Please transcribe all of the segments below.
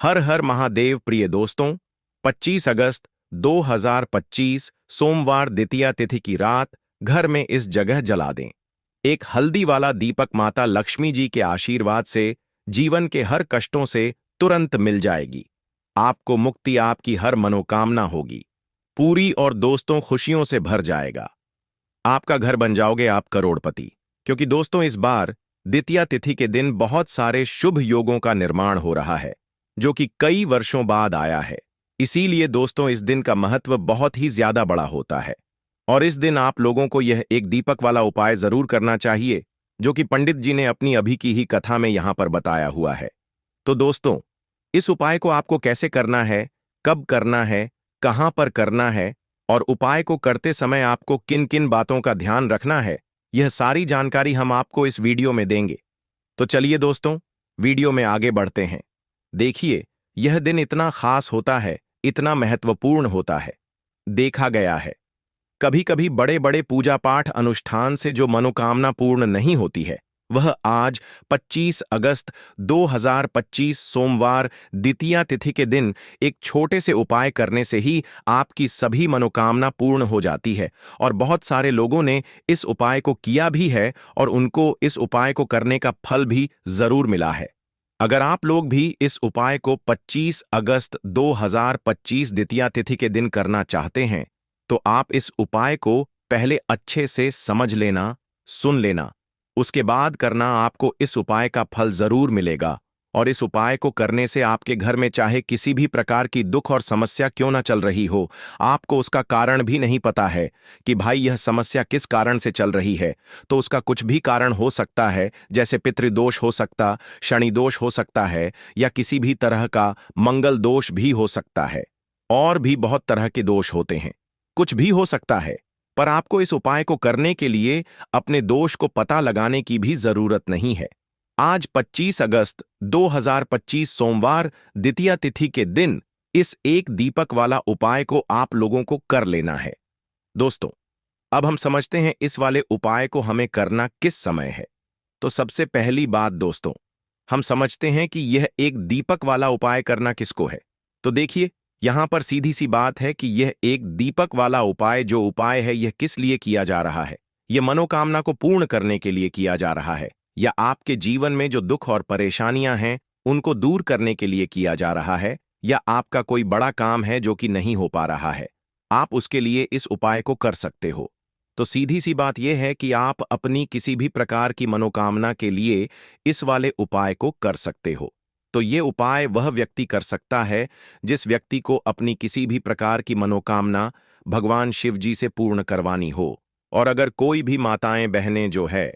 हर हर महादेव प्रिय दोस्तों। 25 अगस्त 2025 सोमवार द्वितीया तिथि की रात घर में इस जगह जला दें। एक हल्दी वाला दीपक माता लक्ष्मी जी के आशीर्वाद से जीवन के हर कष्टों से तुरंत मिल जाएगी। आपको मुक्ति, आपकी हर मनोकामना होगी पूरी और दोस्तों खुशियों से भर जाएगा। आपका घर बन जाओगे आप करोड़पति। क्योंकि दोस्तों इस बार द्वितीया तिथि के दिन बहुत सारे शुभ योगों का निर्माण हो रहा है जो कि कई वर्षों बाद आया है। इसीलिए दोस्तों इस दिन का महत्व बहुत ही ज्यादा बड़ा होता है और इस दिन आप लोगों को यह एक दीपक वाला उपाय जरूर करना चाहिए जो कि पंडित जी ने अपनी अभी की ही कथा में यहां पर बताया हुआ है। तो दोस्तों इस उपाय को आपको कैसे करना है, कब करना है, कहां पर करना है और उपाय को करते समय आपको किन किन बातों का ध्यान रखना है, यह सारी जानकारी हम आपको इस वीडियो में देंगे। तो चलिए दोस्तों वीडियो में आगे बढ़ते हैं। देखिए यह दिन इतना खास होता है, इतना महत्वपूर्ण होता है। देखा गया है कभी कभी बड़े बड़े पूजा पाठ अनुष्ठान से जो मनोकामना पूर्ण नहीं होती है वह आज 25 अगस्त 2025 सोमवार द्वितीया तिथि के दिन एक छोटे से उपाय करने से ही आपकी सभी मनोकामना पूर्ण हो जाती है। और बहुत सारे लोगों ने इस उपाय को किया भी है और उनको इस उपाय को करने का फल भी जरूर मिला है। अगर आप लोग भी इस उपाय को 25 अगस्त 2025 द्वितीया तिथि के दिन करना चाहते हैं तो आप इस उपाय को पहले अच्छे से समझ लेना, सुन लेना, उसके बाद करना। आपको इस उपाय का फल जरूर मिलेगा और इस उपाय को करने से आपके घर में चाहे किसी भी प्रकार की दुख और समस्या क्यों ना चल रही हो, आपको उसका कारण भी नहीं पता है कि भाई यह समस्या किस कारण से चल रही है, तो उसका कुछ भी कारण हो सकता है। जैसे पितृदोष हो सकता, शनि दोष हो सकता है या किसी भी तरह का मंगल दोष भी हो सकता है। और भी बहुत तरह के दोष होते हैं, कुछ भी हो सकता है। पर आपको इस उपाय को करने के लिए अपने दोष को पता लगाने की भी जरूरत नहीं है। आज 25 अगस्त 2025 सोमवार द्वितीया तिथि के दिन इस एक दीपक वाला उपाय को आप लोगों को कर लेना है। दोस्तों अब हम समझते हैं इस वाले उपाय को हमें करना किस समय है। तो सबसे पहली बात दोस्तों हम समझते हैं कि यह एक दीपक वाला उपाय करना किसको है। तो देखिए यहां पर सीधी सी बात है कि यह एक दीपक वाला उपाय जो उपाय है यह किस लिए किया जा रहा है। यह मनोकामना को पूर्ण करने के लिए किया जा रहा है या आपके जीवन में जो दुख और परेशानियां हैं उनको दूर करने के लिए किया जा रहा है या आपका कोई बड़ा काम है जो कि नहीं हो पा रहा है, आप उसके लिए इस उपाय को कर सकते हो। तो सीधी सी बात यह है कि आप अपनी किसी भी प्रकार की मनोकामना के लिए इस वाले उपाय को कर सकते हो। तो ये उपाय वह व्यक्ति कर सकता है जिस व्यक्ति को अपनी किसी भी प्रकार की मनोकामना भगवान शिव जी से पूर्ण करवानी हो। और अगर कोई भी माताएं बहनें जो है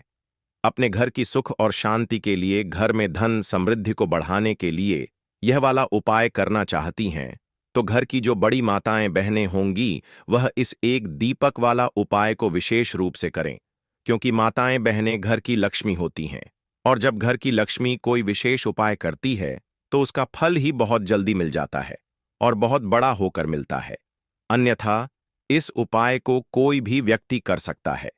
अपने घर की सुख और शांति के लिए, घर में धन समृद्धि को बढ़ाने के लिए यह वाला उपाय करना चाहती हैं तो घर की जो बड़ी माताएं बहनें होंगी वह इस एक दीपक वाला उपाय को विशेष रूप से करें। क्योंकि माताएं बहनें घर की लक्ष्मी होती हैं और जब घर की लक्ष्मी कोई विशेष उपाय करती है तो उसका फल ही बहुत जल्दी मिल जाता है और बहुत बड़ा होकर मिलता है। अन्यथा इस उपाय को कोई भी व्यक्ति कर सकता है,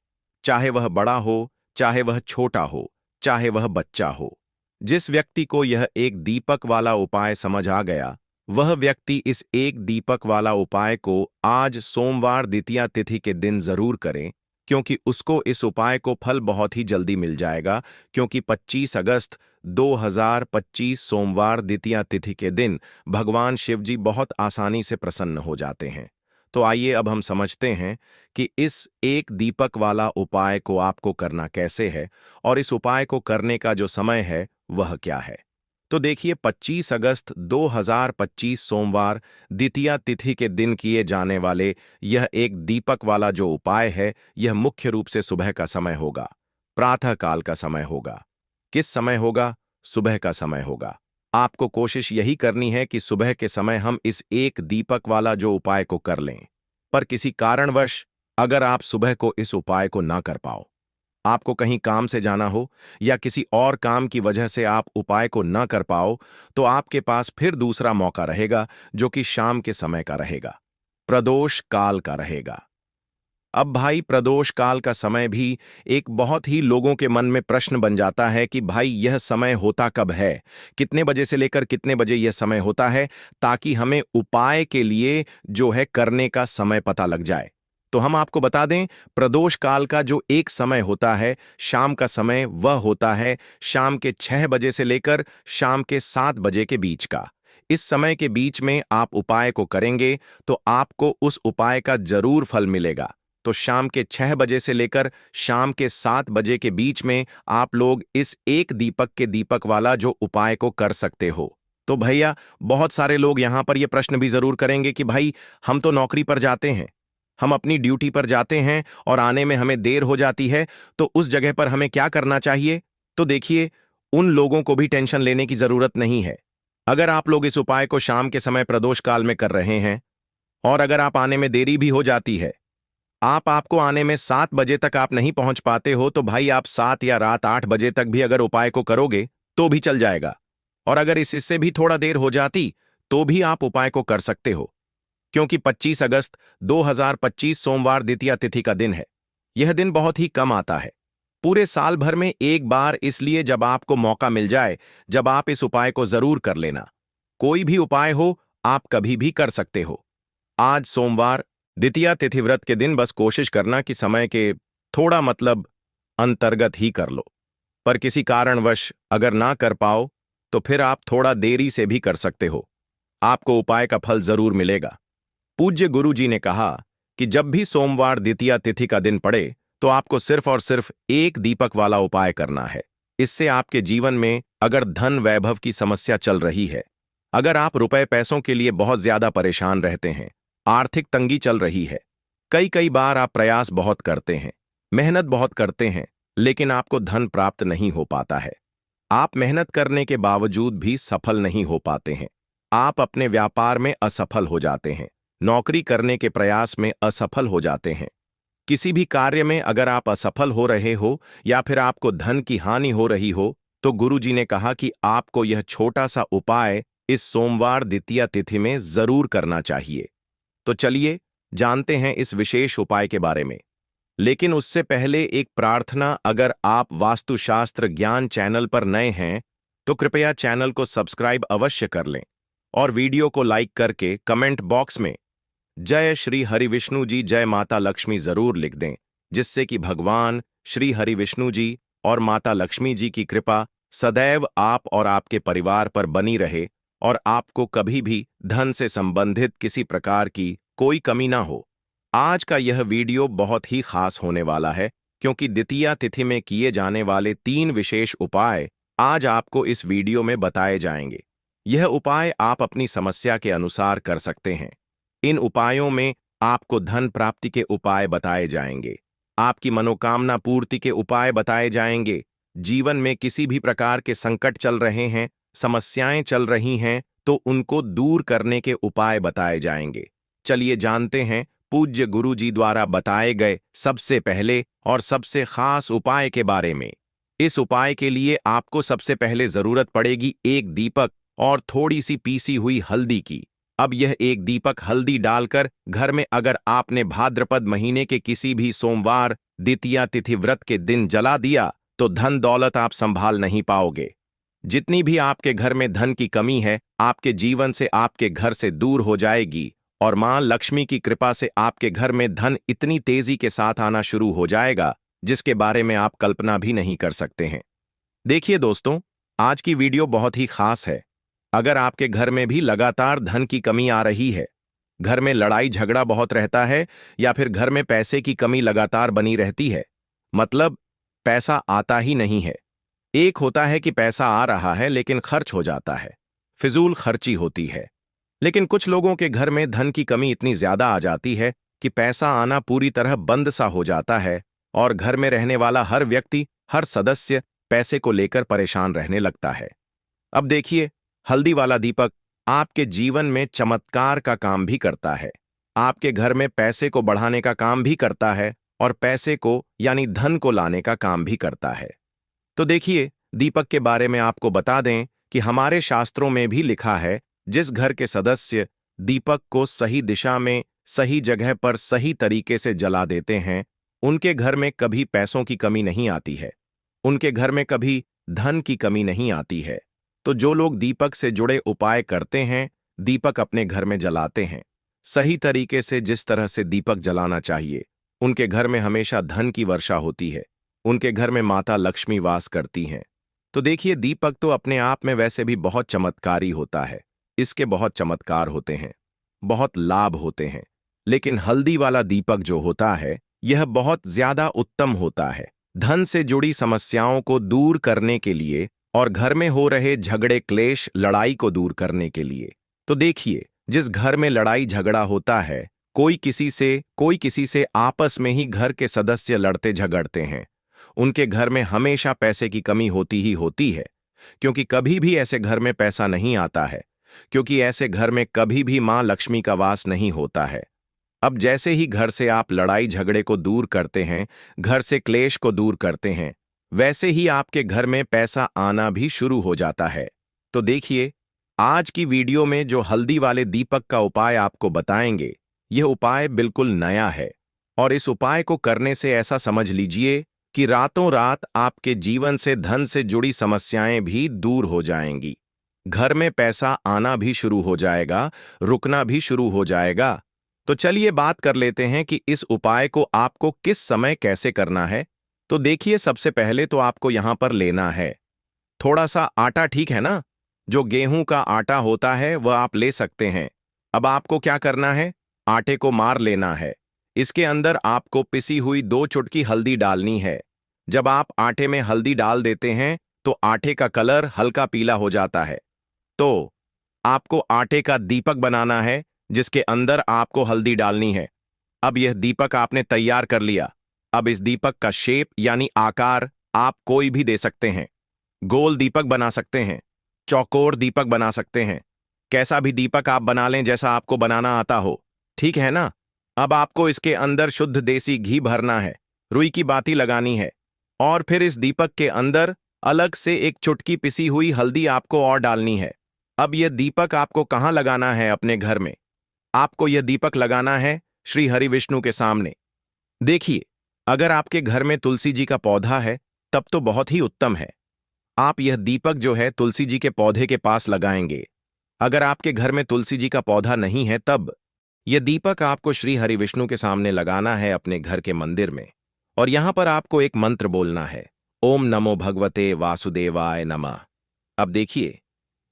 चाहे वह बड़ा हो, चाहे वह छोटा हो, चाहे वह बच्चा हो। जिस व्यक्ति को यह एक दीपक वाला उपाय समझ आ गया वह व्यक्ति इस एक दीपक वाला उपाय को आज सोमवार द्वितीया तिथि के दिन जरूर करें, क्योंकि उसको इस उपाय को फल बहुत ही जल्दी मिल जाएगा। क्योंकि 25 अगस्त 2025 सोमवार द्वितीया तिथि के दिन भगवान शिव जी बहुत आसानी से प्रसन्न हो जाते हैं। तो आइए अब हम समझते हैं कि इस एक दीपक वाला उपाय को आपको करना कैसे है और इस उपाय को करने का जो समय है वह क्या है। तो देखिए 25 अगस्त 2025 सोमवार द्वितीया तिथि के दिन किए जाने वाले यह एक दीपक वाला जो उपाय है यह मुख्य रूप से सुबह का समय होगा, प्रातः काल का समय होगा। किस समय होगा? सुबह का समय होगा। आपको कोशिश यही करनी है कि सुबह के समय हम इस एक दीपक वाला जो उपाय को कर लें। पर किसी कारणवश अगर आप सुबह को इस उपाय को ना कर पाओ, आपको कहीं काम से जाना हो या किसी और काम की वजह से आप उपाय को न कर पाओ, तो आपके पास फिर दूसरा मौका रहेगा जो कि शाम के समय का रहेगा, प्रदोष काल का रहेगा। अब भाई प्रदोष काल का समय भी एक बहुत ही लोगों के मन में प्रश्न बन जाता है कि भाई यह समय होता कब है, कितने बजे से लेकर कितने बजे यह समय होता है, ताकि हमें उपाय के लिए जो है करने का समय पता लग जाए। तो हम आपको बता दें, प्रदोष काल का जो एक समय होता है, शाम का समय, वह होता है शाम के 6 बजे से लेकर शाम के 7 बजे के बीच का। इस समय के बीच में आप उपाय को करेंगे तो आपको उस उपाय का जरूर फल मिलेगा। तो शाम के 6 बजे से लेकर शाम के 7 बजे के बीच में आप लोग इस एक दीपक के दीपक वाला जो उपाय को कर सकते हो। तो भैया, बहुत सारे लोग यहां पर यह प्रश्न भी जरूर करेंगे कि भाई हम तो नौकरी पर जाते हैं, हम अपनी ड्यूटी पर जाते हैं और आने में हमें देर हो जाती है, तो उस जगह पर हमें क्या करना चाहिए? तो देखिए, उन लोगों को भी टेंशन लेने की जरूरत नहीं है। अगर आप लोग इस उपाय को शाम के समय प्रदोष काल में कर रहे हैं और अगर आप आने में देरी भी हो जाती है, आपको आने में 7 बजे तक आप नहीं पहुंच पाते हो, तो भाई आप 7 या रात 8 बजे तक भी अगर उपाय को करोगे तो भी चल जाएगा। और अगर इससे भी थोड़ा देर हो जाती तो भी आप उपाय को कर सकते हो, क्योंकि 25 अगस्त 2025 सोमवार द्वितीया तिथि का दिन है। यह दिन बहुत ही कम आता है, पूरे साल भर में एक बार, इसलिए जब आपको मौका मिल जाए, जब आप इस उपाय को जरूर कर लेना। कोई भी उपाय हो, आप कभी भी कर सकते हो। आज सोमवार द्वितीया तिथि व्रत के दिन बस कोशिश करना कि समय के थोड़ा मतलब अंतर्गत ही कर लो, पर किसी कारणवश अगर ना कर पाओ तो फिर आप थोड़ा देरी से भी कर सकते हो, आपको उपाय का फल जरूर मिलेगा। पूज्य गुरु जी ने कहा कि जब भी सोमवार द्वितीया तिथि का दिन पड़े तो आपको सिर्फ और सिर्फ एक दीपक वाला उपाय करना है। इससे आपके जीवन में अगर धन वैभव की समस्या चल रही है, अगर आप रुपए पैसों के लिए बहुत ज्यादा परेशान रहते हैं, आर्थिक तंगी चल रही है, कई कई बार आप प्रयास बहुत करते हैं, मेहनत बहुत करते हैं, लेकिन आपको धन प्राप्त नहीं हो पाता है, आप मेहनत करने के बावजूद भी सफल नहीं हो पाते हैं, आप अपने व्यापार में असफल हो जाते हैं, नौकरी करने के प्रयास में असफल हो जाते हैं, किसी भी कार्य में अगर आप असफल हो रहे हो या फिर आपको धन की हानि हो रही हो, तो गुरुजी ने कहा कि आपको यह छोटा सा उपाय इस सोमवार द्वितीया तिथि में जरूर करना चाहिए। तो चलिए जानते हैं इस विशेष उपाय के बारे में। लेकिन उससे पहले एक प्रार्थना, अगर आप वास्तुशास्त्र ज्ञान चैनल पर नए हैं तो कृपया चैनल को सब्सक्राइब अवश्य कर लें और वीडियो को लाइक करके कमेंट बॉक्स में जय श्री हरि विष्णु जी, जय माता लक्ष्मी जरूर लिख दें, जिससे कि भगवान श्री हरि विष्णु जी और माता लक्ष्मी जी की कृपा सदैव आप और आपके परिवार पर बनी रहे और आपको कभी भी धन से संबंधित किसी प्रकार की कोई कमी ना हो। आज का यह वीडियो बहुत ही खास होने वाला है, क्योंकि द्वितीया तिथि में किए जाने वाले 3 विशेष उपाय आज आपको इस वीडियो में बताए जाएंगे। यह उपाय आप अपनी समस्या के अनुसार कर सकते हैं। इन उपायों में आपको धन प्राप्ति के उपाय बताए जाएंगे, आपकी मनोकामना पूर्ति के उपाय बताए जाएंगे, जीवन में किसी भी प्रकार के संकट चल रहे हैं, समस्याएं चल रही हैं, तो उनको दूर करने के उपाय बताए जाएंगे। चलिए जानते हैं पूज्य गुरु जी द्वारा बताए गए सबसे पहले और सबसे खास उपाय के बारे में। इस उपाय के लिए आपको सबसे पहले जरूरत पड़ेगी एक दीपक और थोड़ी सी पीसी हुई हल्दी की। अब यह एक दीपक हल्दी डालकर घर में अगर आपने भाद्रपद महीने के किसी भी सोमवार द्वितीया तिथि व्रत के दिन जला दिया तो धन दौलत आप संभाल नहीं पाओगे। जितनी भी आपके घर में धन की कमी है, आपके जीवन से, आपके घर से दूर हो जाएगी और मां लक्ष्मी की कृपा से आपके घर में धन इतनी तेजी के साथ आना शुरू हो जाएगा जिसके बारे में आप कल्पना भी नहीं कर सकते हैं। देखिए दोस्तों, आज की वीडियो बहुत ही खास है। अगर आपके घर में भी लगातार धन की कमी आ रही है, घर में लड़ाई झगड़ा बहुत रहता है, या फिर घर में पैसे की कमी लगातार बनी रहती है, मतलब पैसा आता ही नहीं है। एक होता है कि पैसा आ रहा है लेकिन खर्च हो जाता है, फिजूल खर्ची होती है। लेकिन कुछ लोगों के घर में धन की कमी इतनी ज्यादा आ जाती है कि पैसा आना पूरी तरह बंद सा हो जाता है और घर में रहने वाला हर व्यक्ति, हर सदस्य पैसे को लेकर परेशान रहने लगता है। अब देखिए, हल्दी वाला दीपक आपके जीवन में चमत्कार का काम भी करता है, आपके घर में पैसे को बढ़ाने का काम भी करता है और पैसे को यानी धन को लाने का काम भी करता है। तो देखिए, दीपक के बारे में आपको बता दें कि हमारे शास्त्रों में भी लिखा है, जिस घर के सदस्य दीपक को सही दिशा में सही जगह पर सही तरीके से जला देते हैं, उनके घर में कभी पैसों की कमी नहीं आती है, उनके घर में कभी धन की कमी नहीं आती है। तो जो लोग दीपक से जुड़े उपाय करते हैं, दीपक अपने घर में जलाते हैं, सही तरीके से जिस तरह से दीपक जलाना चाहिए, उनके घर में हमेशा धन की वर्षा होती है, उनके घर में माता लक्ष्मी वास करती हैं। तो देखिए, दीपक तो अपने आप में वैसे भी बहुत चमत्कारी होता है, इसके बहुत चमत्कार होते हैं, बहुत लाभ होते हैं। लेकिन हल्दी वाला दीपक जो होता है, यह बहुत ज्यादा उत्तम होता है धन से जुड़ी समस्याओं को दूर करने के लिए और घर में हो रहे झगड़े क्लेश लड़ाई को दूर करने के लिए। तो देखिए, जिस घर में लड़ाई झगड़ा होता है, कोई किसी से आपस में ही घर के सदस्य लड़ते झगड़ते हैं, उनके घर में हमेशा पैसे की कमी होती ही होती है, क्योंकि कभी भी ऐसे घर में पैसा नहीं आता है, क्योंकि ऐसे घर में कभी भी मां लक्ष्मी का वास नहीं होता है। अब जैसे ही घर से आप लड़ाई झगड़े को दूर करते हैं, घर से क्लेश को दूर करते हैं, वैसे ही आपके घर में पैसा आना भी शुरू हो जाता है। तो देखिए, आज की वीडियो में जो हल्दी वाले दीपक का उपाय आपको बताएंगे, यह उपाय बिल्कुल नया है, और इस उपाय को करने से ऐसा समझ लीजिए कि रातों रात आपके जीवन से धन से जुड़ी समस्याएं भी दूर हो जाएंगी, घर में पैसा आना भी शुरू हो जाएगा, रुकना भी शुरू हो जाएगा। तो चलिए बात कर लेते हैं कि इस उपाय को आपको किस समय कैसे करना है। तो देखिए, सबसे पहले तो आपको यहां पर लेना है थोड़ा सा आटा, ठीक है ना? जो गेहूं का आटा होता है वह आप ले सकते हैं। अब आपको क्या करना है, आटे को मार लेना है, इसके अंदर आपको पिसी हुई 2 चुटकी हल्दी डालनी है। जब आप आटे में हल्दी डाल देते हैं तो आटे का कलर हल्का पीला हो जाता है। तो आपको आटे का दीपक बनाना है, जिसके अंदर आपको हल्दी डालनी है। अब यह दीपक आपने तैयार कर लिया। अब इस दीपक का शेप यानी आकार आप कोई भी दे सकते हैं। गोल दीपक बना सकते हैं, चौकोर दीपक बना सकते हैं, कैसा भी दीपक आप बना लें जैसा आपको बनाना आता हो, ठीक है ना? अब आपको इसके अंदर शुद्ध देसी घी भरना है, रुई की बाती लगानी है, और फिर इस दीपक के अंदर अलग से 1 चुटकी पिसी हुई हल्दी आपको और डालनी है। अब यह दीपक आपको कहाँ लगाना है? अपने घर में। आपको यह दीपक लगाना है श्री हरि विष्णु के सामने। देखिए, अगर आपके घर में तुलसी जी का पौधा है तब तो बहुत ही उत्तम है, आप यह दीपक जो है तुलसी जी के पौधे के पास लगाएंगे। अगर आपके घर में तुलसी जी का पौधा नहीं है, तब यह दीपक आपको श्री हरि विष्णु के सामने लगाना है अपने घर के मंदिर में, और यहां पर आपको एक मंत्र बोलना है, ओम नमो भगवते वासुदेवाय नमः। अब देखिए,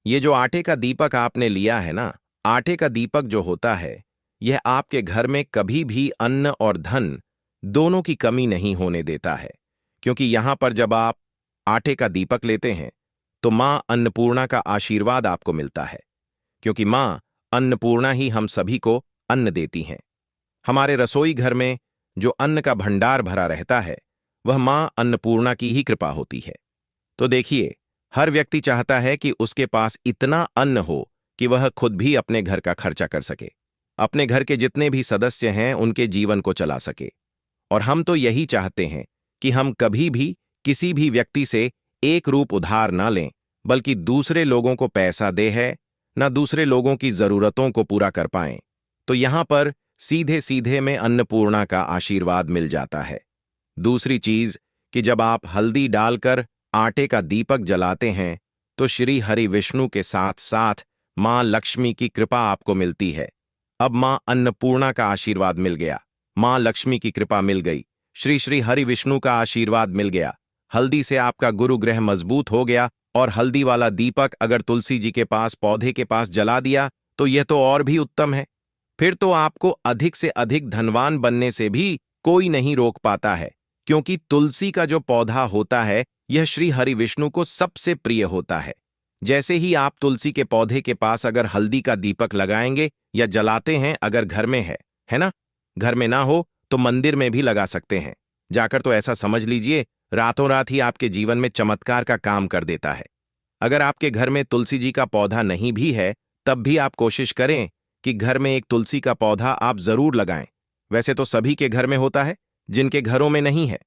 ये जो आटे का दीपक आपने लिया है ना, आटे का दीपक जो होता है, यह आपके घर में कभी भी अन्न और धन दोनों की कमी नहीं होने देता है, क्योंकि यहां पर जब आप आटे का दीपक लेते हैं तो मां अन्नपूर्णा का आशीर्वाद आपको मिलता है, क्योंकि मां अन्नपूर्णा ही हम सभी को अन्न देती हैं। हमारे रसोई घर में जो अन्न का भंडार भरा रहता है, वह मां अन्नपूर्णा की ही कृपा होती है। तो देखिए, हर व्यक्ति चाहता है कि उसके पास इतना अन्न हो कि वह खुद भी अपने घर का खर्चा कर सके, अपने घर के जितने भी सदस्य हैं उनके जीवन को चला सके। और हम तो यही चाहते हैं कि हम कभी भी किसी भी व्यक्ति से एक रूप उधार ना लें, बल्कि दूसरे लोगों को पैसा दे है ना दूसरे लोगों की जरूरतों को पूरा कर पाएं। तो यहां पर सीधे सीधे में अन्नपूर्णा का आशीर्वाद मिल जाता है। दूसरी चीज कि जब आप हल्दी डालकर आटे का दीपक जलाते हैं तो श्री हरि विष्णु के साथ साथ मां लक्ष्मी की कृपा आपको मिलती है। अब मां अन्नपूर्णा का आशीर्वाद मिल गया, मां लक्ष्मी की कृपा मिल गई, श्री श्री हरि विष्णु का आशीर्वाद मिल गया। हल्दी से आपका गुरु ग्रह मजबूत हो गया, और हल्दी वाला दीपक अगर तुलसी जी के पास पौधे के पास जला दिया तो यह तो और भी उत्तम है। फिर तो आपको अधिक से अधिक धनवान बनने से भी कोई नहीं रोक पाता है, क्योंकि तुलसी का जो पौधा होता है यह श्री हरि विष्णु को सबसे प्रिय होता है। जैसे ही आप तुलसी के पौधे के पास अगर हल्दी का दीपक लगाएंगे या जलाते हैं, अगर घर में है ना, घर में ना हो तो मंदिर में भी लगा सकते हैं जाकर, तो ऐसा समझ लीजिए रातों रात ही आपके जीवन में चमत्कार का काम कर देता है। अगर आपके घर में तुलसी जी का पौधा नहीं भी है, तब भी आप कोशिश करें कि घर में एक तुलसी का पौधा आप जरूर लगाएं। वैसे तो सभी के घर में होता है, जिनके घरों में नहीं है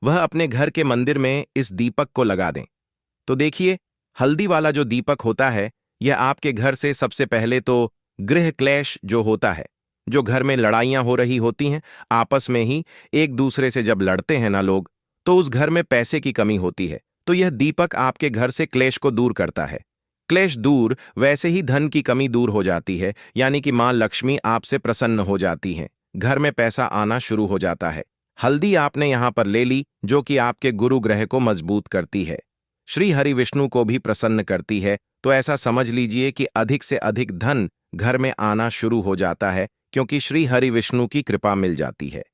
वह अपने घर के मंदिर में इस दीपक को लगा दें। तो देखिए, हल्दी वाला जो दीपक होता है, यह आपके घर से सबसे पहले तो गृह क्लेश जो होता है, जो घर में लड़ाइयां हो रही होती हैं, आपस में ही एक दूसरे से जब लड़ते हैं ना लोग, तो उस घर में पैसे की कमी होती है। तो यह दीपक आपके घर से क्लेश को दूर करता है। क्लेश दूर, वैसे ही धन की कमी दूर हो जाती है, यानी कि मां लक्ष्मी आपसे प्रसन्न हो जाती हैं। घर में पैसा आना शुरू हो जाता है। हल्दी आपने यहां पर ले ली, जो कि आपके गुरु ग्रह को मजबूत करती है, श्री हरि विष्णु को भी प्रसन्न करती है। तो ऐसा समझ लीजिए कि अधिक से अधिक धन घर में आना शुरू हो जाता है, क्योंकि श्री हरि विष्णु की कृपा मिल जाती है।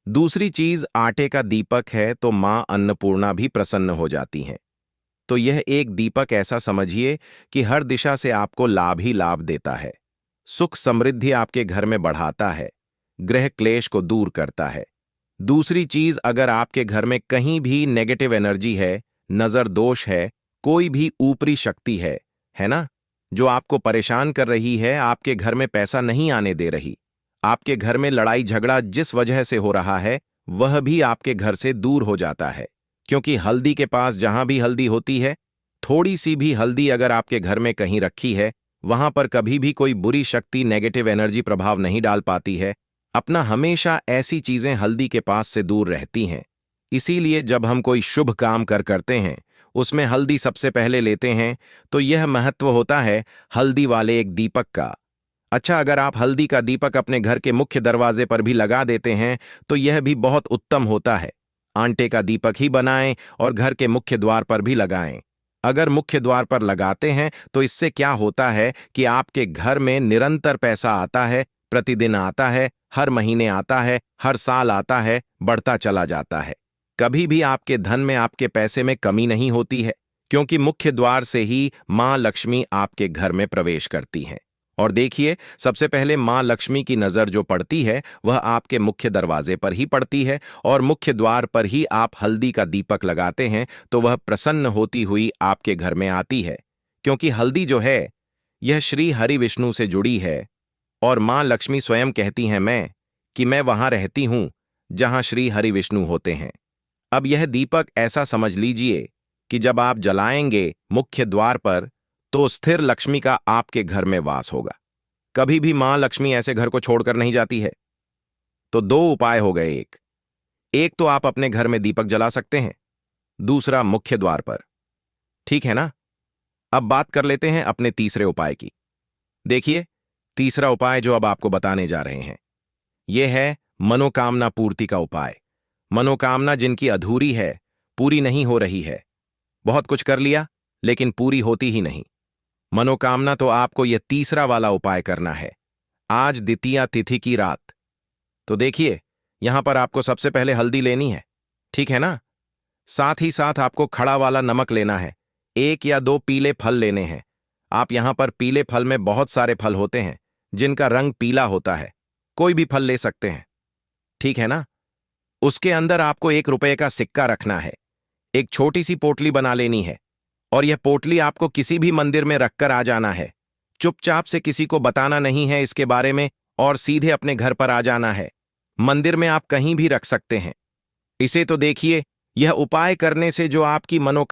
दूसरी चीज आटे का दीपक है, तो मां अन्नपूर्णा भी प्रसन्न हो जाती हैं। तो यह एक दीपक ऐसा समझिए कि हर दिशा से आपको लाभ ही लाभ देता है। सुख समृद्धि आपके घर में बढ़ाता है, ग्रह क्लेश को दूर करता है। दूसरी चीज, अगर आपके घर में कहीं भी नेगेटिव एनर्जी है, नजर दोष है, कोई भी ऊपरी शक्ति है ना, जो आपको परेशान कर रही है, आपके घर में पैसा नहीं आने दे रही, आपके घर में लड़ाई झगड़ा जिस वजह से हो रहा है, वह भी आपके घर से दूर हो जाता है। क्योंकि हल्दी के पास जहां भी हल्दी होती है, थोड़ी सी भी हल्दी अगर आपके घर में कहीं रखी है, वहां पर कभी भी कोई बुरी शक्ति नेगेटिव एनर्जी प्रभाव नहीं डाल पाती है। अपना हमेशा ऐसी चीजें हल्दी के पास से दूर रहती हैं। इसीलिए जब हम कोई शुभ काम करते हैं, उसमें हल्दी सबसे पहले लेते हैं, तो यह महत्व होता है हल्दी वाले एक दीपक का। अच्छा, अगर आप हल्दी का दीपक अपने घर के मुख्य दरवाजे पर भी लगा देते हैं, तो यह भी बहुत उत्तम होता है। आटे का दीपक ही बनाएं और घर के मुख्य द्वार पर भी लगाएं। अगर मुख्य द्वार पर लगाते हैं, तो इससे क्या होता है कि आपके घर में निरंतर पैसा आता है, प्रतिदिन आता है, हर महीने आता है, हर साल आता है, बढ़ता चला जाता है। कभी भी आपके धन में, आपके पैसे में कमी नहीं होती है, क्योंकि मुख्य द्वार से ही मां लक्ष्मी आपके घर में प्रवेश करती हैं। और देखिए, सबसे पहले मां लक्ष्मी की नजर जो पड़ती है, वह आपके मुख्य दरवाजे पर ही पड़ती है, और मुख्य द्वार पर ही आप हल्दी का दीपक लगाते हैं, तो वह प्रसन्न होती हुई आपके घर में आती है। क्योंकि हल्दी जो है, यह श्री हरि विष्णु से जुड़ी है, और मां लक्ष्मी स्वयं कहती हैं कि मैं वहां रहती हूं जहां श्री हरि विष्णु होते हैं। अब यह दीपक ऐसा समझ लीजिए कि जब आप जलाएंगे मुख्य द्वार पर, तो स्थिर लक्ष्मी का आपके घर में वास होगा। कभी भी मां लक्ष्मी ऐसे घर को छोड़कर नहीं जाती है। तो दो उपाय हो गए। एक तो आप अपने घर में दीपक जला सकते हैं, दूसरा मुख्य द्वार पर। ठीक है ना? अब बात कर लेते हैं अपने तीसरे उपाय की। देखिए, तीसरा उपाय जो अब आपको बताने जा रहे हैं, यह है मनोकामना पूर्ति का उपाय। मनोकामना जिनकी अधूरी है, पूरी नहीं हो रही है, बहुत कुछ कर लिया लेकिन पूरी होती ही नहीं, मनोकामना, तो आपको यह तीसरा वाला उपाय करना है। आज द्वितीया तिथि की रात। तो देखिए, यहां पर आपको सबसे पहले हल्दी लेनी है, ठीक है ना? साथ ही साथ आपको खड़ा वाला नमक लेना है। 1 या 2 पीले फल लेने हैं। आप यहां पर पीले फल में बहुत सारे फल होते हैं जिनका रंग पीला होता है, कोई भी फल ले सकते हैं, ठीक है ना? उसके अंदर आपको 1 रुपए का सिक्का रखना है। एक छोटी सी पोटली बना लेनी है, और यह पोटली आपको किसी भी मंदिर में रखकर आ जाना है। चुपचाप से किसी को बताना नहीं है इसके बारे में, और सीधे अपने घर पर आ जाना है। मंदिर में आप कहीं भी रख सकते हैं। इसे तो देखिए, यह उपाय करने से जो आपकी